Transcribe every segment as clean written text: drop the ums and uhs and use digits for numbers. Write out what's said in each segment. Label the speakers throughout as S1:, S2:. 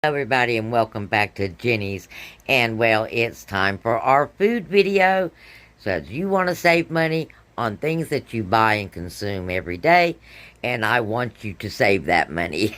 S1: Everybody, and welcome back to Jenny's. And well, it's time for our food video. So you want to save money on things that you buy and consume every day, and I want you to save that money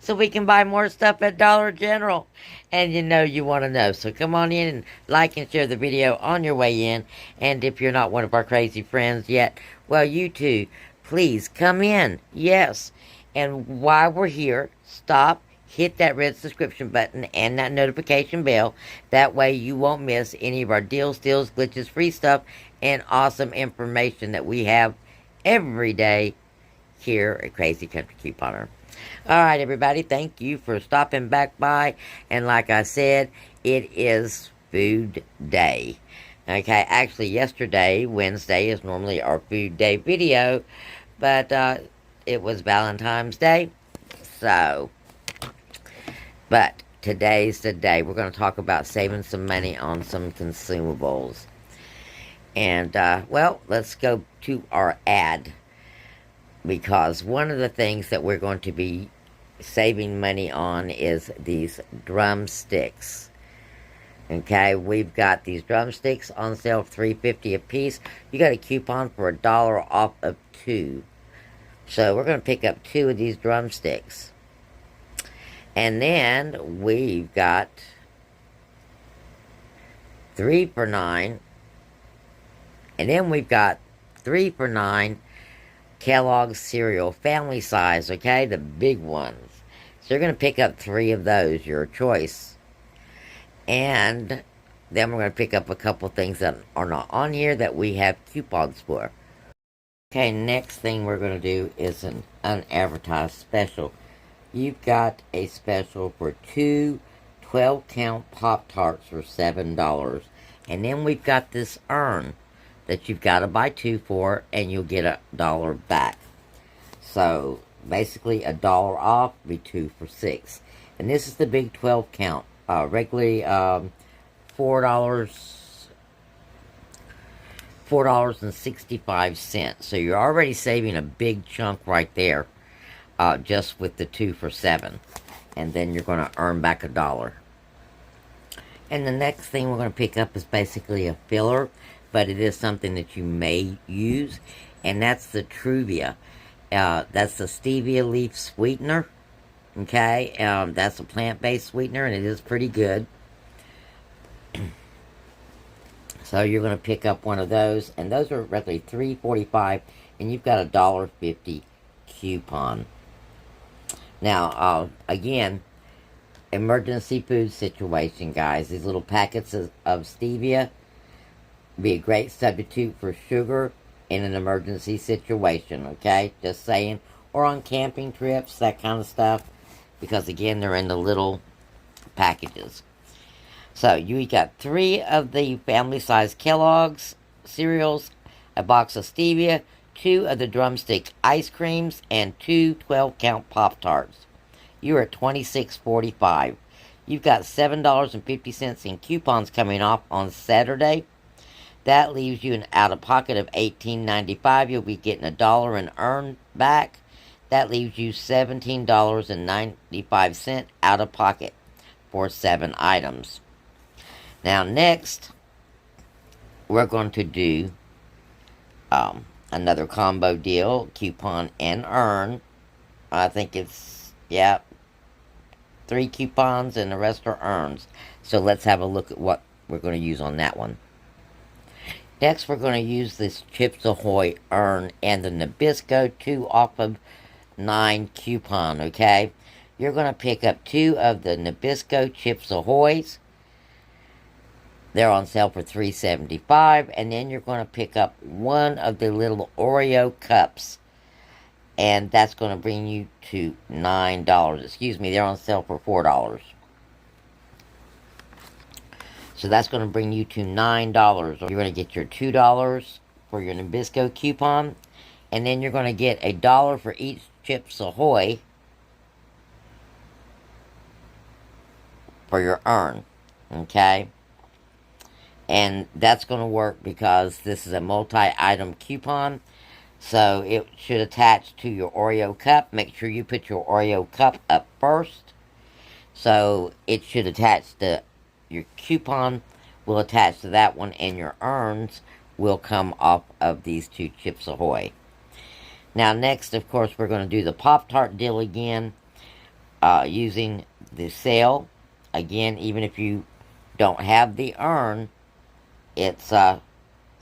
S1: so we can buy more stuff at Dollar General. And you want to know, so come on in and like and share the video on your way in. And if you're not one of our crazy friends yet, well, you too, please come in. Yes. And while we're here, stop, hit that red subscription button and that notification bell. That way you won't miss any of our deals, steals, glitches, free stuff, and awesome information that we have every day here at Crazy Country Couponer. Alright, everybody, thank you for stopping back by. And like I said, it is food day. Okay, actually yesterday, Wednesday, is normally our food day video, but it was Valentine's Day, but today's the day. We're going to talk about saving some money on some consumables. And, well, let's go to our ad, because one of the things that we're going to be saving money on is these drumsticks. Okay, we've got these drumsticks on sale for $3.50 a piece. You got a coupon for $1 off of 2. So we're going to pick up 2 of these drumsticks. And then we've got 3 for $9. And then we've got 3 for $9 Kellogg's cereal, family size, okay? The big ones. So you're going to pick up 3 of those, your choice. And then we're going to pick up a couple things that are not on here that we have coupons for. Okay, next thing we're going to do is an unadvertised special. You've got a special for 2 12-count Pop-Tarts for $7. And then we've got this urn that you've got to buy 2 for, and you'll get $1 back. So, basically $1 off will be 2 for $6. And this is the big 12-count. Regularly $4.65. So you're already saving a big chunk right there, just with the 2 for $7. And then you're going to earn back $1. And the next thing we're going to pick up is basically a filler, but it is something that you may use, and that's the Truvia. That's the stevia leaf sweetener. Okay, that's a plant-based sweetener, and it is pretty good. So you're going to pick up one of those, and those are roughly $3.45, and you've got a $1.50 coupon. Now, again, emergency food situation, guys. These little packets of stevia be a great substitute for sugar in an emergency situation, okay? Just saying. Or on camping trips, that kind of stuff. Because, again, they're in the little packages. So, you got 3 of the family-size Kellogg's cereals, a box of stevia, 2 of the drumstick ice creams, and 2 12-count Pop-Tarts. You're at $26.45. You've got $7.50 in coupons coming off on Saturday. That leaves you an out-of-pocket of $18.95. You'll be getting $1 in earn back. That leaves you $17.95 out of pocket for 7 items. Now, next, we're going to do another combo deal, coupon and earn. I think it's, 3 coupons and the rest are earns. So let's have a look at what we're going to use on that one. Next, we're going to use this Chips Ahoy earn and the Nabisco 2 off of 9 coupon, okay? You're going to pick up 2 of the Nabisco Chips Ahoys. They're on sale for $3.75. And then you're going to pick up 1 of the little Oreo cups. And that's going to bring you to $9. Excuse me, they're on sale for $4. So that's going to bring you to $9. You're going to get your $2 for your Nabisco coupon. And then you're going to get $1 for each Chips Ahoy for your earn. Okay? And that's going to work because this is a multi-item coupon. So it should attach to your Oreo cup. Make sure you put your Oreo cup up first. So it should attach to your coupon, will attach to that one, and your earns will come off of these two Chips Ahoy. Now next, of course, we're going to do the Pop-Tart deal again, using the sale. Again, even if you don't have the earn, it's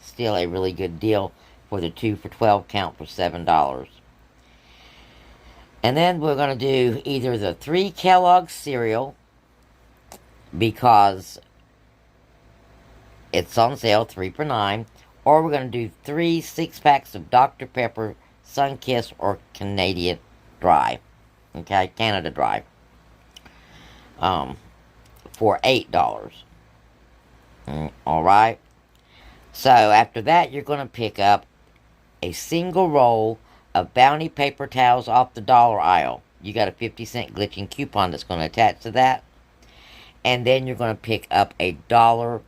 S1: still a really good deal for the 2 for 12 count for $7. And then we're going to do either the 3 Kellogg's cereal, because it's on sale, 3 for $9, or we're going to do 3 6-packs of Dr. Pepper, Sunkist, or Canadian Dry. Okay, Canada Dry. For $8. Alright. So after that, you're going to pick up a single roll of Bounty paper towels off the dollar aisle. You got a 50-cent glitching coupon that's going to attach to that. And then you're going to pick up a $1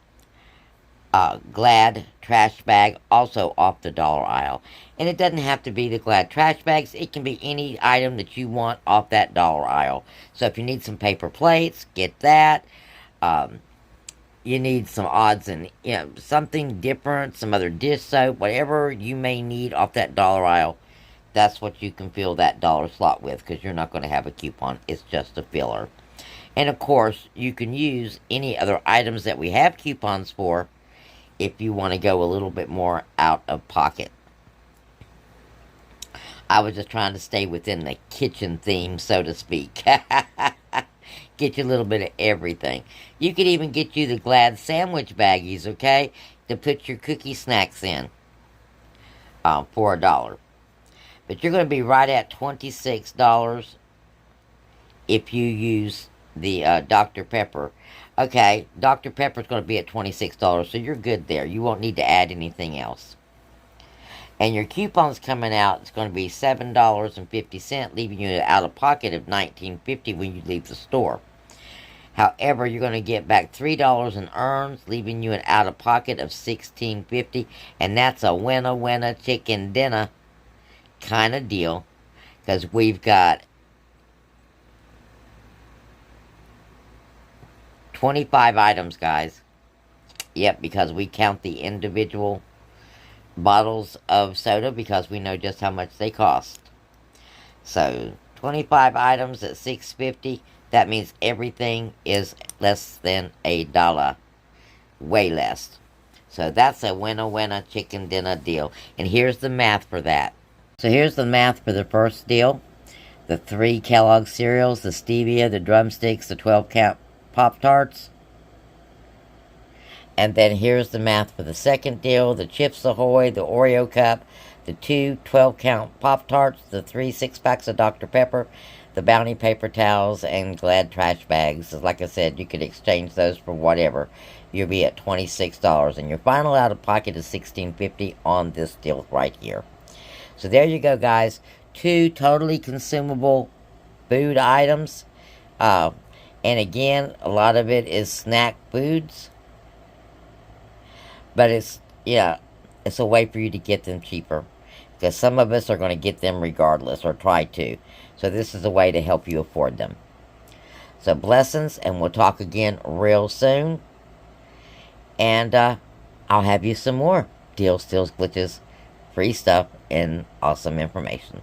S1: Glad trash bag, also off the dollar aisle. And it doesn't have to be the Glad trash bags. It can be any item that you want off that dollar aisle. So if you need some paper plates, get that. You need some odds and, something different, some other dish soap, whatever you may need off that dollar aisle. That's what you can fill that dollar slot with, because you're not going to have a coupon. It's just a filler. And of course, you can use any other items that we have coupons for if you want to go a little bit more out of pocket. I was just trying to stay within the kitchen theme, so to speak. Get you a little bit of everything. You could even get you the Glad sandwich baggies, okay, to put your cookie snacks in for $1. But you're going to be right at $26 if you use the Dr. Pepper. Okay, Dr. Pepper is going to be at $26, so you're good there. You won't need to add anything else. And your coupon's coming out, it's going to be $7.50, leaving you out of pocket of $19.50 when you leave the store. However, you're going to get back $3 in earns, leaving you an out of pocket of $16.50, and that's a winner chicken dinner kind of deal, because we've got 25 items, guys. Yep, because we count the individual bottles of soda, because we know just how much they cost. So 25 items at $6.50. That means everything is less than $1, way less. So that's a winner chicken dinner deal. And here's the math for that. So here's the math for the first deal. The 3 Kellogg's cereals, the stevia, the drumsticks, the 12 count Pop-Tarts. And then here's the math for the second deal. The Chips Ahoy, the Oreo cup, the 2 12-count Pop-Tarts, the 3 6-packs of Dr. Pepper, the Bounty paper towels, and Glad trash bags. Like I said, you could exchange those for whatever. You'll be at $26. And your final out-of-pocket is $16.50 on this deal right here. So there you go, guys. 2 totally consumable food items. And again, a lot of it is snack foods. But it's a way for you to get them cheaper. Because some of us are going to get them regardless, or try to. So this is a way to help you afford them. So blessings, and we'll talk again real soon. And I'll have you some more deals, steals, glitches, free stuff, and awesome information.